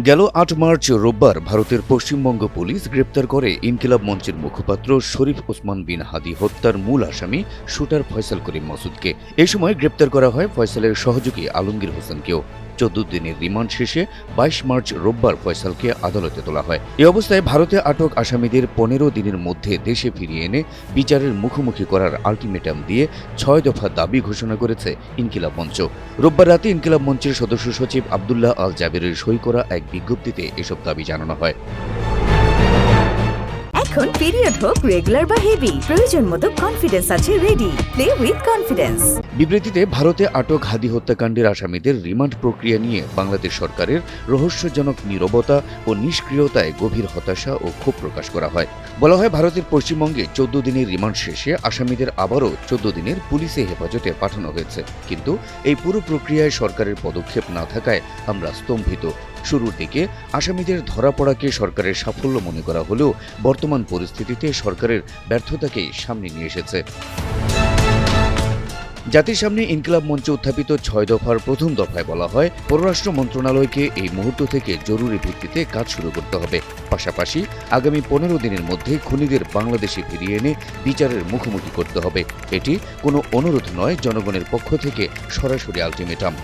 গেল ৮ মার্চ রোববার ভারতের পশ্চিমবঙ্গ পুলিশ গ্রেপ্তার করে ইনকিলাব মঞ্চের মুখপাত্র শরীফ ওসমান বিন হাদি হত্যার মূল আসামি শুটার ফয়সাল করিম মাসুদকে। এই সময় গ্রেপ্তার করা হয় ফয়সালের সহযোগী আলমগীর হোসেনকেও। ১৪ দিনের রিমান্ড শেষে ২২ মার্চ রোববার ফয়সালকে আদালতে তোলা হয়। এ অবস্থায় ভারতে আটক আসামিদের ১৫ দিনের মধ্যে দেশে ফিরিয়ে এনে বিচারের মুখোমুখি করার আলটিমেটাম দিয়ে ৬ দফা দাবি ঘোষণা করেছে ইনকিলাব মঞ্চ। রোববার রাতে ইনকিলাব মঞ্চের সদস্য সচিব আবদুল্লাহ আল জাবেরের সই করা এক বিজ্ঞপ্তিতে এসব দাবি জানানো হয়। এখন পিরিয়ড হোক রেগুলার বা হেভি, প্রয়োজন মতো কনফিডেন্স আছে রেডি। Play with confidence. বিবৃতিতে ভারতে আটক হাদি হত্যাকাণ্ডের আসামিদের রিমান্ড প্রক্রিয়া নিয়ে বাংলাদেশ সরকারের রহস্যজনক নীরবতা ও নিষ্ক্রিয়তায় গভীর হতাশা ও ক্ষোভ প্রকাশ করা হয়। বলা হয়, ভারতের পশ্চিমবঙ্গে ১৪ দিনের রিমান্ড শেষে আসামিদের আবারও ১৪ দিনের পুলিশে হেফাজতে পাঠানো হয়েছে, কিন্তু এই পুরো প্রক্রিয়ায় সরকারের পদক্ষেপ না থাকায় আমরা স্তম্ভিত। শুরুর দিকে আসামিদের ধরা পড়াকে সরকারের সাফল্য মনে করা হলেও বর্তমান পরিস্থিতিতে সরকারের ব্যর্থতাকেই সামনে নিয়ে এসেছে। জাতির সামনে ইনকিলাব মঞ্চে উত্থাপিত ৬ দফার প্রথম দফায় বলা হয়, পররাষ্ট্র মন্ত্রণালয়কে এই মুহূর্ত থেকে জরুরি ভিত্তিতে কাজ শুরু করতে হবে। পাশাপাশি আগামী ১৫ দিনের মধ্যে খুনিদের বাংলাদেশে ফিরিয়ে এনে বিচারের মুখোমুখি করতে হবে। এটি কোনো অনুরোধ নয়, জনগণের পক্ষ থেকে সরাসরি আলটিমেটাম।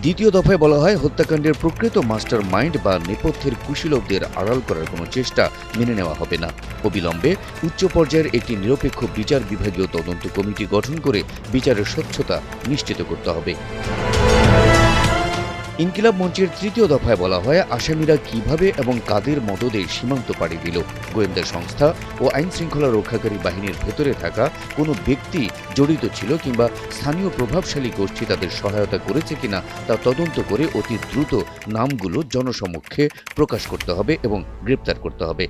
দ্বিতীয় দফায় বলা হয়, হত্যাকাণ্ডের প্রকৃত মাস্টার মাইন্ড বা নেপথ্যের কুশীলবদের আড়াল করার কোনো চেষ্টা মেনে নেওয়া হবে না। অবিলম্বে উচ্চ পর্যায়ের একটি নিরপেক্ষ বিচার বিভাগীয় তদন্ত কমিটি গঠন করে বিচারের স্বচ্ছতা নিশ্চিত করতে হবে। ইনকিলাব মঞ্চের তৃতীয় দফায় বলা হয়, আসামিরা কিভাবে এবং কাদের মদদে সীমান্ত পাড়ি দিল, গোয়েন্দা সংস্থা ও আইন শৃঙ্খলা রক্ষাকারী বাহিনীর ভেতরে থাকা কোনো ব্যক্তি জড়িত ছিল কিংবা স্থানীয় প্রভাবশালী গোষ্ঠী তাদের সহায়তা করেছে কিনা তা তদন্ত করে অতি দ্রুত নামগুলো জনসমক্ষে প্রকাশ করতে হবে এবং গ্রেপ্তার করতে হবে।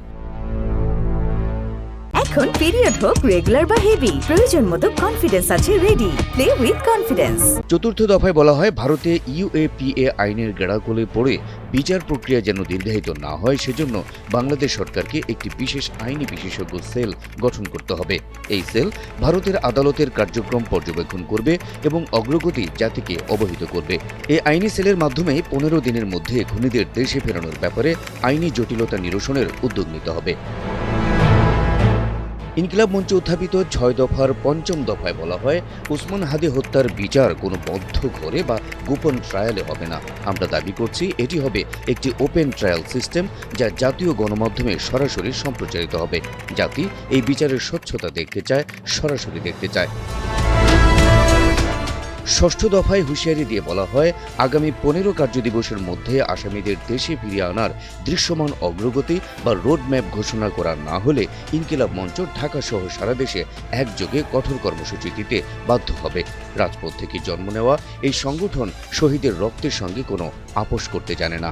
এখন পিরিয়ড হোক রেগুলার বা হেভি, প্রয়োজন মতো কনফিডেন্স আছে রেডি। Play with confidence. চতুর্থ দফায় বলা হয়, ভারতে ইউএপিএ আইনের গেড়াকলে পড়ে বিচার প্রক্রিয়া যেন দীর্ঘায়িত না হয়, সেজন্য বাংলাদেশ সরকারকে একটি বিশেষ আইনি বিশেষজ্ঞ সেল গঠন করতে হবে। এই সেল ভারতের আদালতের কার্যক্রম পর্যবেক্ষণ করবে এবং অগ্রগতি জাতিকে অবহিত করবে। এই আইনি সেলের মাধ্যমে ১৫ দিনের মধ্যে খুনিদের দেশে ফেরানোর ব্যাপারে আইনি জটিলতা নিরসনের উদ্যোগ নিতে হবে। ইনকিলাব মঞ্চে উত্থাপিত ৬ দফার পঞ্চম দফায় বলা হয়, ওসমান হাদি হত্যার বিচার কোনো বদ্ধ ঘরে বা গোপন ট্রায়ালে হবে না। আমরা দাবি করছি এটি হবে একটি ওপেন ট্রায়াল সিস্টেম, যা জাতীয় গণমাধ্যমে সরাসরি সম্প্রচারিত হবে। জাতি এই বিচারের স্বচ্ছতা দেখতে চায়, সরাসরি দেখতে চায়। ষষ্ঠ দফায় হুঁশিয়ারি দিয়ে বলা হয়, আগামী ১৫ কার্যদিবসের মধ্যে আসামিদের দেশে ফিরিয়ে আনার দৃশ্যমান অগ্রগতি বা রোডম্যাপ ঘোষণা করা না হলে ইনকিলাব মঞ্চ ঢাকাসহ সারা দেশে একযোগে কঠোর কর্মসূচি দিতে বাধ্য হবে। রাজপথ থেকে জন্ম নেওয়া এই সংগঠন শহীদের রক্তের সঙ্গে কোনো আপোস করতে জানে না।